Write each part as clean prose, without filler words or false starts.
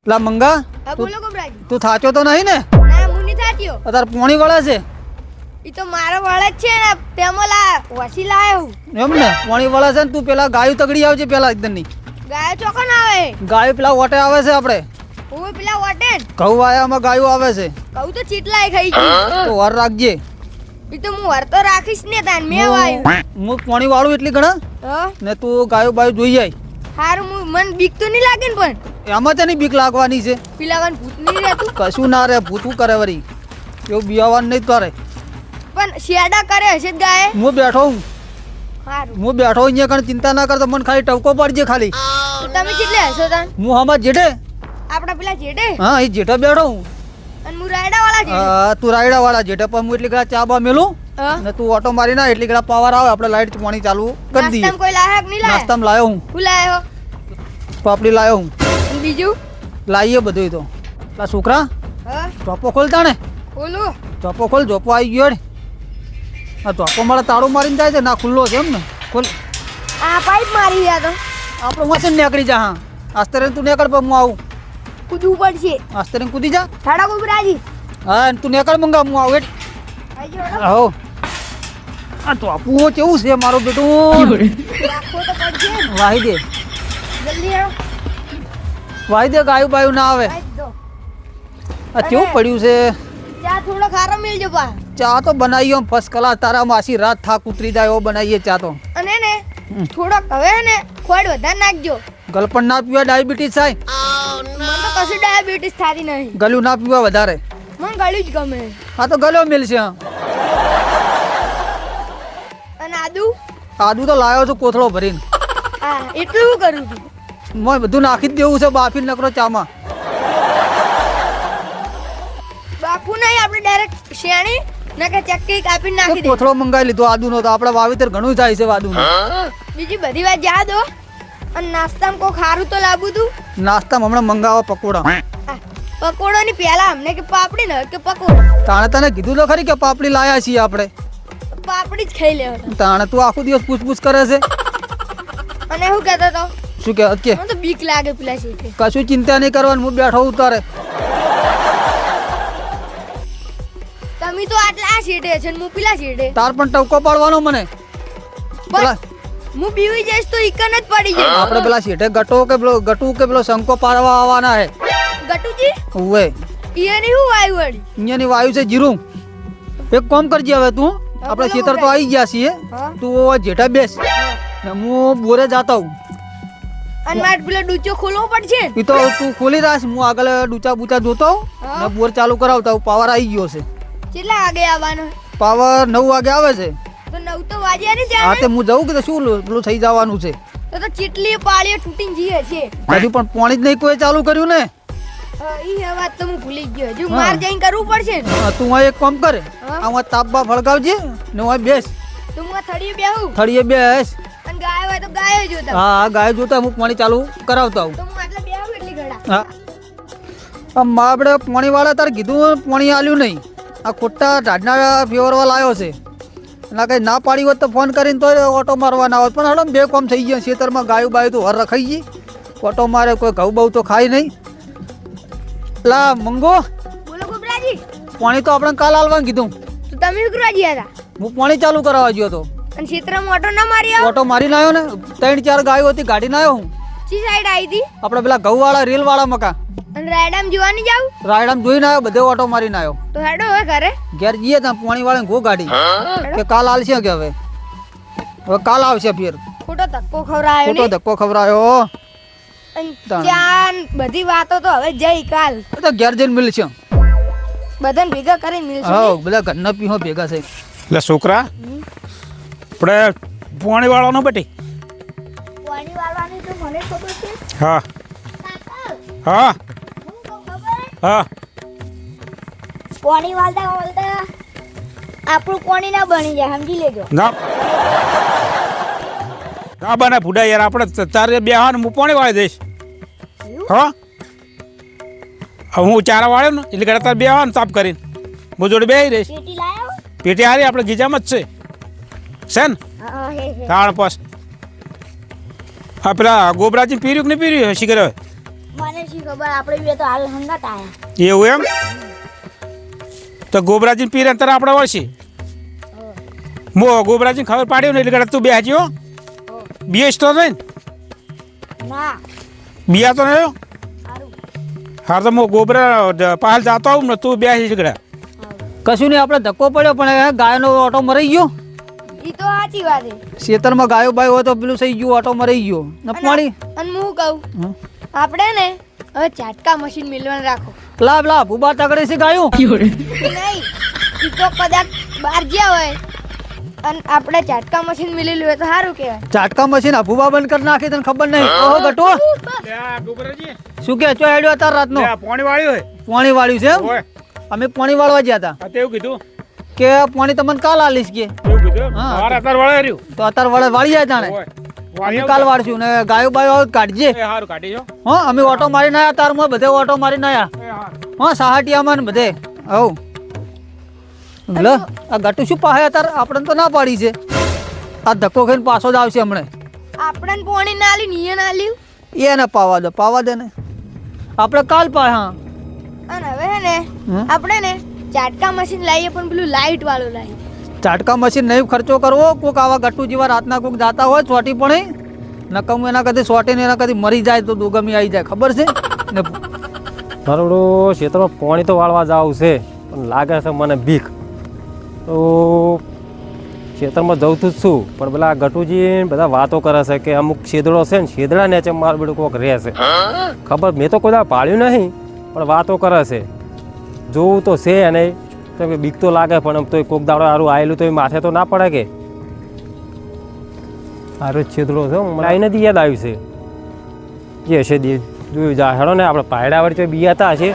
લા મંગા હા બોલો ગોબરાજી. તું થાચો તો નહીં ને? ના હું નહીં થાચ્યો. તાર પોણી વળે છે ઈ તો મારો વાળ જ છે ને પેમોલા વસી લાયો. એમ ને પોણી વળે છે ને તું પેલા ગાયું તગડી આવજે પેલા એકદમ ની ગાયો ચોકન આવે. ગાયું પેલા ઓટે આવે છે આપણે હું પેલા વટેન ઘઉં આયામાં ગાયું આવે છે કહું તો ચીટલાય ખાઈ ગઈ. તો વાર રાખજે. ઈ તો હું વરતો રાખીશ ને તાન મેં વાયું. હું પોણી વાળું એટલી ઘણા હા ને તું ગાયું બાયું જોઈ જાય હારું મન બીક તો નહીં લાગે ને પણ એમાં તેની બીક લાગવાની છે. પેલા વન ભૂત નહીં રહેતું કશું ના રે ભૂતું કરે વળી એવું બિયાવાનું નહીં તારે. પણ શિયાડા કરે હશે જ ગાય. હું બેઠો હું હારું હું બેઠો અહીંયા કણ ચિંતા ના કરતો મને ખાલી ટવકો પડજે ખાલી. તો તમે કેટલે હશો તાન? હું આમાં જેઠે આપડા પેલા જેઠે હા એ જેઠે બેઠો હું. અને હું રાયડા વાળા જેઠે. હા તું રાયડા વાળા જેઠે પણ હું એટલી ઘડા ચા બા મેલું હા ને તું ઓટો મારી ના એટલી ઘડા પાવર આવે આપણે લાઈટ પાણી ચાલુ કરી દઈએ. નાસ્તામાં કોઈ લાયક નહીં લાયા? નાસ્તામાં લાયો હું હું લાયો પાપડી લાયો હું અને બીજું લાવીએ બધું તો. પેલા છોકરા હા ચોપો ખોલતા ને બોલું ચોપો ખોલ ચોપો આવી ગયો ને આ ચોપો મારે તાળું મારીને જાય છે ના ખુલ્લો છે એમ ને ખોલ. આ પાઇપ મારી ગયા તો આપણે વાંચે નીકળી જા. હા આસ્તે રહીને તું નીકળ પણ હું આવું. કૂદવું પડશે. આસ્તે રહીને કૂદી જા. થાડા ગોબરાજી હા અને તું નીકળ મંગા હું આવું એટલે આજો હેડો. આવો. આ ચોપું કેવું છે મારું બેટું રાખવો તો પડશે ને. વાહી દે જલ્દી હેડો. વાહી દે ગાયું બાયું ના આવે. આજ દો આ કેવું પડ્યું છે. ચા થોડો ખારો મિલજો પા. ચા તો બનાવીએ ફર્સ્ટ ક્લાસ તારા માસી રાત થાક ઉતરી જાય એવો બનાવીએ ચા તો. અને ને થોડોક હવે ને ખોડ વધારે નાખજો. ગલપણ ના પીવા ડાયાબિટીસ થાય. મને તો કશું ડાયાબિટીસ થતી નહીં. ગળ્યું ના પીવા વધારે. મને ગળ્યું જ ગમે. આ તો ગળ્યો મિલશે. અને આદુ આદુ તો લાવ્યો છું કોથળો ભરીને. હા એટલું હું કરું છું. મોય બધું નાખી જ દેવું છે બાફીને નકરો ચામાં. બાપુ નહીં આપણે ડાયરેક્ટ શેણી ના કે ચક્કી કાપીને નાખી દે. કોથળો મંગાવી લીધો આદુનો તો આપણે વાવેતર ઘણું થાય છે આદુનું. બીજી બધી વાત જા દો. અને નાસ્તામાં કોઈ ખારું તો લાવું તું. નાસ્તામાં હમણાં મંગાવો પકોડા. પકોડો ની પેલા અમને કે પાપડી ને કે પકોડો. તાણે તને કીધું તો ખરી કે પાપડી લાયા છીએ આપણે. પાપડી જ ખાઈ લેવા. તાણે તું આખો દિવસ પૂછપૂછ કરે છે. અને હું કહેતો તો શું કે કે મને તો બીક લાગે પેલા શીખે. કશું ચિંતા નહીં કરવાની હું બેઠો હું તારે. તમે તો આટલા શેઠે છે ને હું પેલા શેઠે. તાર પણ ટવકો પાડવાનો મને. પેલા હું બીવી જઈશ તો ઈકન જ પડી જાય. આપણે પેલા શેઠે ગટો કે પેલો ગટુ કે પેલો શંકો પાડવા આવવાના હે. ગટુજી ઉવે ઈએ ની હું આવ્યું વળી. અહીંયાની વાયુ છે જીરું. એક કામ કરજે હવે તું આપણે ખેતર તો આવી ગયા છીએ હા. તું જેઠા બેસ ને હું બોરે જાતા હું. અને મારે પેલો ડૂચો ખોલવો પડશે ને. એ તો તું ખોલી રાખ હું આગળ ડૂચા બૂચા જોતો આવું હા. ને બોર ચાલુ કરાવતા હું. પાવર આવી ગયો છે. કેટલા વાગે આવવાનો? પાવર 9 વાગે આવે છે. તો 9 તો વાગ્યા ને હા જાણે. તે હું જવું કે શું પેલું થઈ જવાનું છે. તો ચીટલી પાળીઓ તૂટીને જઈએ છે. હજુ પણ પાણી જ નહીં કોઈ ચાલુ કર્યું ને. ઈ વાત તો હું ભૂલી ગયો. હજુ હા. માર જઈને કરવું પડશે ને. હા, તું આ એક કામ કરે હા. આમાં તાપબા ફળગાવજે ને હું બેસ તો હું આ થળીએ બેહું. થળીએ બેસ. અને ગાય હોય તો ગાય જોતા. હા ગાય જોતા હું પાણી ચાલુ કરાવતા હું. તો હું આટલા બેહું એટલી ઘડા. હા આમ આપણે પાણી વાળા તારે કીધું પાણી આલ્યું નહીં. આ ખોટા ઢાઢના ફેવરવા લાવ્યો છે. ના કઈ ના પાડી હોત તો ફોન કરીને તો ઓટો મારવાના હોત પણ હડો બે કોમ થઈ ગયા. ખેતરમાં ગાયું બાયું તો હર રખાઈ ગઈ. ઓટો મારે કોઈ ઘઉં બહુ તો ખાય નહીં. લા મંગો બોલો ગોબરાજી. પાણી તો આપણે કાલ આલવાનું કીધું. તો તમે શું કરવા ગયા હતા? હું પાણી ચાલુ કરાવવા ગયો હતો. અને ક્ષેત્રમાં ઓટો ના મારી આવો. ઓટો મારીને આવ્યો ને 3-4 ગાયો હતી ગાડીને આવ્યો હું. ચી સાઈડ આવી હતી? આપણે પેલા ઘઉં વાળા રેલ વાળા મકા અને રાયડામ જોવાની જાવ. રાયડામ જોઈને આવ્યો બધે ઓટો મારીને આવ્યો. તો હેડો હવે ઘરે. ઘેર જઈએ ત્યાં પાણી વાળાને ગો ગાડી કે કાલ આલશે કે હવે કાલ આવશે ફેર. ખોટો ધક્કો ખવડાયો ખોટો ને. ધક્કો ખવડાયો. અને તાણ. ચાન બધી વાતો તો હવે જઈ કાલ એ તો ઘેર જઈને મિલશે. બધાને ભેગા કરીને મિલશું હા ને. બધા ઘરના પીહો ભેગા છે. એટલે છોકરા આપણે પાણી વાળવાનો બેટી. પાણી વાળવાની તો મને ખબર છે. હા કાકા, હા હું તો ખબર. હા પાણી વાળતા વાળતા આપણું પાણી ના બની જાય સમજી લેજો. ના ના બને ફૂડા યાર આપણે તારે બે હા ને હું પાણી વાળી દઈશ. હા હું ચારા વાળ્યો ને એટલે ઘરે તારે બે હા ને તાપ કરીને હું જોડે બે રહીશ. પેટી લાયો? પેટી હારી આપણે ગીજામાં જ છે ને હા હે હે. તાણ પાસ. હા પેલા ગોબરાજી પીર્યું કે નહીં પીર્યું શીખર હવે મને શી ખબર આપણે બે તો હાલ હંગાત આયા એવું એમ તો ગોબરાજી પીર અંતર આપણે વળશી મો ગોબરાજી ખબર પાડ્યું ને એટલે તું બેસજી હો બીએસ તો નહીં ના બિયા તો નહીં સારું હાર તો હું ગોબરા પાલ જાતો આવું ને તું બેસી ગડા કશું નહીં આપણે ધક્કો પડ્યો પણ એ ગાયનો ઓટો મરાઈ ગયો ઈ તો સાચી વાત છે ખેતરમાં ગાયો બાયો હોય તો પેલું થઈ ગયું ઓટો મરાઈ ગયો ને પાણી અને હું કહું આપણે ને હવે ઝાટકા મશીન મિલવાનું રાખો લાભ લાભ ઉભા તગડે છે ગાયું નહીં ઈ તો કદાચ બહાર ગયા હોય અને આપણે ઝાટકા મશીન મિલેલું હોય તો સારું કહેવાય ચાટકા મશીન અભુબા બંધ કરી નાખી તને ખબર નહીં ઓહો ગટુ ગોબરાજી શું કે ચો હેડ્યો તાર રાતનો પાણી વાળ્યું હોય પાણી વાળ્યું છે એમ ઓય અમે પાણી વાળવા ગયા હતા આ તેવું કીધું કે પાણી તમને કાલ આલીશ કે એવું કીધું હા. મારા અત્યારે વળે રહ્યું તો અત્યારે વળે વાળી જાય તાણે ઓય અમે વાળી કાલ વાળશું ને ગાયો બાયો આવે તો કાઢજે એ હારું કાઢી જો હા અમે ઓટો મારીને આયા તારમાં બધે ઓટો મારીને આયા એ હારું હા સાહાટીયામાં ને બધે હવ લે આ ગટુ શું પાહે અત્યારે આપણે તો ના પાડી છે આ ધક્કો ખાઈને પાછો જ આવશે હમણે આપણને પોણી ના આલ્યું નિયે ના આલ્યું એને પાવા દે ને આપણે કાલ પાય હા અને હવે હે ને આપણે ને ઝાટકા મશીન લાવીએ પણ પેલું લાઈટ વાળું લાવીએ ચાટકા મશીન નહીં ખર્ચો કરવો કોક આવા ગટ્ટુ જેવા રાતના કોક જાતા હોય ચોટી પણ નકમ એના કદી સોટીને એના કદી મરી જાય તો દુગમી આવી જાય ખબર છે ને મારું ક્ષેત્રમાં પાણી તો વાળવા જાવ છે પણ લાગે છે મને બીક તો ખેતરમાં જવું જ છું પણ પેલા ગટુજી બધા વાતો કરે છે કે અમુક છેદડો છે ને છેદડા ને મારું બેડું કોક રહે છે ખબર મેં તો કોઈ દાડો પાળ્યું નહીં પણ વાતો કરે છે જોવું તો છે નહીં તો કે બીક તો લાગે પણ તો કોક દાડો સારું આવેલું તો એ માથે તો ના પડે કે સારો છેદડો છે મને આવી નથી યાદ આવ્યું છે એ હશે જોયું જા હેડો ને આપણે પાયડા વચ્ચે બિયાતા હશે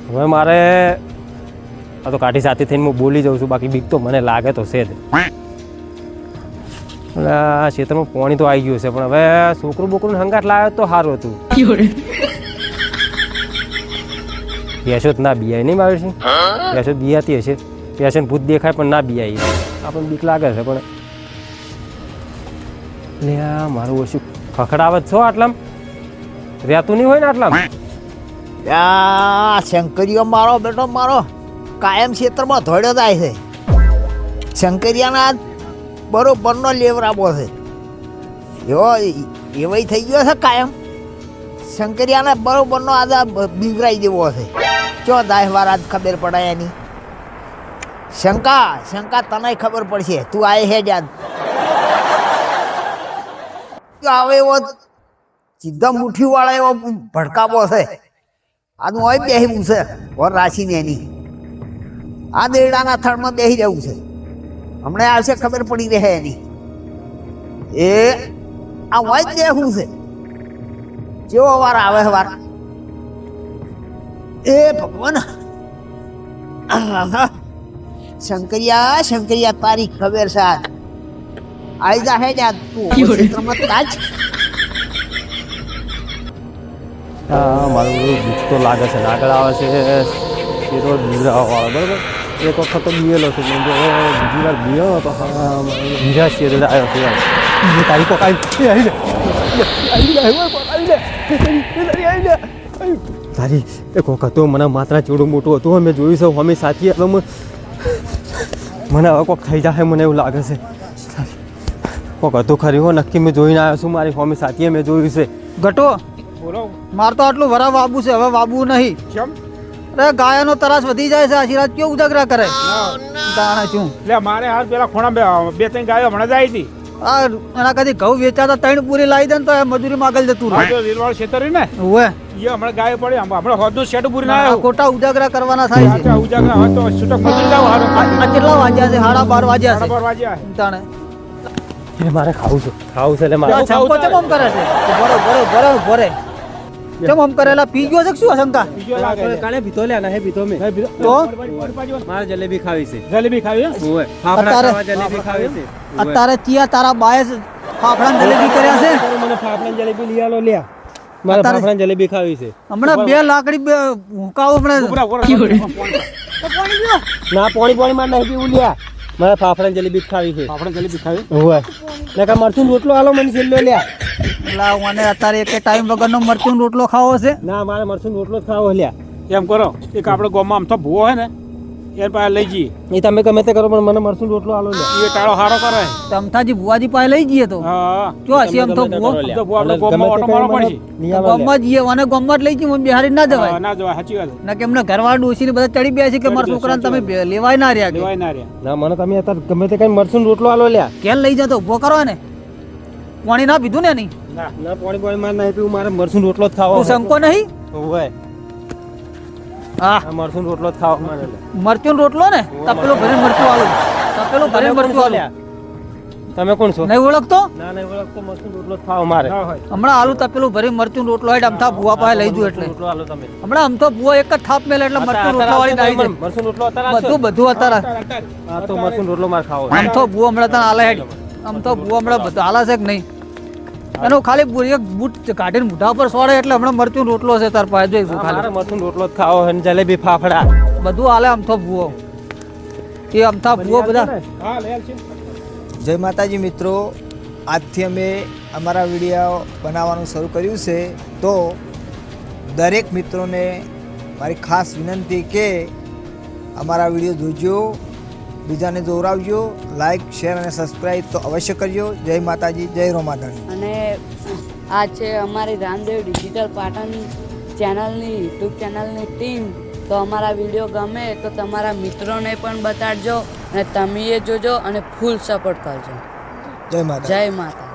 હવે મારે આ તો કાઠી સાથે થઈને હું બોલી જાઉં છું બાકી બીક તો મને લાગે તો છે જ આ ક્ષેત્રમાં પાણી તો આવી ગયું છે પણ હવે છોકરું બોકરું હંગાટ લાવ્યો તો સારું હતું પેશો ના બિયાય નહીં મારે છે પેશો બિયાતી હશે પેશન ભૂત દેખાય પણ ના બિયાય આપણને બીક લાગે છે પણ લે આ મારું ઓછું ખખડાવે જ છો આટલામ રહેતું નહીં હોય ને આટલામ શંકરીયો મારો બેટો મારો કાયમ ક્ષેત્રમાં ધોડ્યો જાય છે શંકરિયાના બરોબરનો લેવરાબો છે એવો થઈ ગયો છે કાયમ શંકરિયાને બરોબરનો આજે બીવરાઈ દેવો છે ચો દાય વાર આજ ખબર પડાય એની શંકા તને ખબર પડશે તું આય હે જાદ આવે એવો સીધા મુઠ્ઠી વાળા એવો ભડકાવો છે આનું હોય બેહવું છે ઓર રાશીને એની આ દેડાના થળમાં બેસી જવું છે હમણાં આવશે ખબર પડી રહે એની એ આ હોય જ બેહવું છે જેવો વાર આવે વાર એ ભગવાન શંકરિયા તારી ખબર છે આઈ જા હે જા તું ક્ષેત્રમાં તાજ હા મારું બીક તો લાગે છે આગળ આવે છે એ રોજ બીજરાવાળો બરાબર એક વખત તો બીયેલો છે બીજી વાર બીયો તો બીજા શેરડા આવ્યો છે તારી કોક તારી એક વખત તો મને માત્ર ચેવડું મોટું હતું અમે જોયું છે અમે સાથી મને હવે કોક થઈ જાય મને એવું લાગે છે કોક હતું ખરી હો નક્કી મેં જોઈને આવ્યો છું મારી હોમી સાથીએ મેં જોયું છે ગટો બોલો માર તો આટલું વરા વાબુ છે હવે વાબુ નહીં કેમ અરે ગાયનો ત્રાસ વધી જાય છે આશીર્વાદ કેવું ઉજાગરા કરે દાણા શું એટલે મારે હાલ પેલા ખૂણા બે ત્રણ ગાયો હમણાં જ આવી હતી આ એના કદી ઘઉં વેચાતા 3 પૂરી લાવી દે ને તો એ મજૂરીમાં આગળ જતું રહે લીલવાળ ખેતર ને ઓવે એ હમણાં ગાયો પડી હમણાં હોદનું શેડ પૂરી ના આ આવ્યો ખોટા ઉજાગરા કરવાના થાય છે અચ્છા ઉજાગરા હોય તો છૂટક મજૂરી જાવ હારો આ કેટલા વાગ્યા છે 12:30 વાગ્યા છે 12 વાગ્યા તાણે એ મારે ખાવું છે એટલે મારે આ શંકો ચમ આમ કરે છે બરો ભરે ચમ આમ કરેલા પી ગયો છે કે શું શંકા બીજો લાગે છે. કાલે ભીતો લે ના હે ભીતો મે તો મારે જલેબી ખાવી છે જલેબી ખાવી એમ? ઓય અત્યારે- ખાવા જલેબી ખાવી છે અત્યારે ચિયા તારા બાએ ફાફડા જલેબી કર્યા છે મને ફાફડા જલેબી લઈ આલો લ્યા મારે અત્યારે- ફાફડા જલેબી ખાવી છે હમણાં 2 લાકડી હુંકાવો હમણાં ઉભરા, ઉભરા, તો પોણી પીવો ના પાણી માં નહીં પીવું લ્યા મારે ફાફડા જલેબી ખાવી છે આપણે જલેબી ખાવી ઓય નકા મરચું રોટલો આલો મને છેલ્લો લ્યા એટલે મને અત્યારે એક ટાઈમ વગરનો મરચું રોટલો ખાવો છે. ના મારે મરચું રોટલો જ ખાવો લ્યા. એમ કરો એક આપણે ગામમાં આમ તો ભૂવો હોય ને એ પાસે લઈ જઈએ. એ તમે ગમે તે કરો પણ મને મરચું રોટલો આલો લ્યા. એ ટાળો સારો કરે. તમતાજી બુવાજી પાસે લઈ જઈએ તો હા જો હશે આમ તો ભૂવો તો ભૂવો આપણે ગામમાં ઓટો મારવો પડશે. ગામમાં જઈએ અને ગામમાં જ લઈ જઈએ મને બિહારી ના જવાય. ના જવાય સાચી વાત. ના કે એમને ઘરવાળા ડોસીને બધા ચડી બેસે કે મારા છોકરાને તમે લેવાય ના રહ્યા કે લેવાય ના રહ્યા. ના મને તમે અત્યારે ગમે તે કઈ મરચું રોટલો આલો લ્યા. કેમ લઈ જતો ઉભો કરો ને પાણી ના પીધું ને નહીં ના પાણી મારે નહીં પીવું, મારે મરચું રોટલો જ ખાવો. તું શંકો નહીં ઓય હા આ મરચું રોટલો જ ખાવો મારે લ્યા. મરચું રોટલો ને તપેલું ભરીને મરચું આલું તપેલું ભરીને મરચું આલું. તમે કોણ છો? નહીં ઓળખતો ના નહીં ઓળખતો. મરચું રોટલો જ ખાવો મારે. ના હોય. હમણાં આલુ તપેલું ભરી મરચું રોટલો હોય અમથા ભૂવા પાસે લઈ જુ એટલે રોટલો આલો તમે. હમણાં આમ તો ભૂવા એક જ થાપ મેલે એટલે મરચું રોટલા વાળી આવી જાય. મરચું રોટલો અત્યારે આપશો? બધું અત્યારે હા તો મરચું રોટલો મારે ખાવો. આમ તો ભૂવા હમણાં તને હાલે હેડ આમ તો ભૂવા હમણાં બધું હાલે છે કે નહીં એનું ખાલી એક બૂટ કાઢીને મોઢા પર સોડે એટલે હમણાં મરચું રોટલો છે તાર પાસે જોઈશું મારે ખાલી મરચું રોટલો જ ખાવો અને જલેબી ફાફડા. બધું હાલે આમ તો ભૂવો એ અમથા ભૂવો બધા હા લે છે. જય માતાજી મિત્રો, આજથી અમે અમારા વિડીયો બનાવવાનું શરૂ કર્યું છે. તો દરેક મિત્રોને મારી ખાસ વિનંતી કે અમારા વિડીયો જોજો, બીજાને દોરાવજો, લાઈક શેર અને સબસ્ક્રાઈબ તો અવશ્ય કરજો. જય માતાજી, જય રોમાધણી. અને આ છે અમારી રામદેવ ડિજિટલ પાટણ ચેનલની યુટ્યુબ ચેનલની ટીમ. તો અમારા વિડીયો ગમે તો તમારા મિત્રોને પણ બતાડજો અને તમે એ જોજો અને ફૂલ સપોર્ટ કરજો. જય માતા. જય માતા.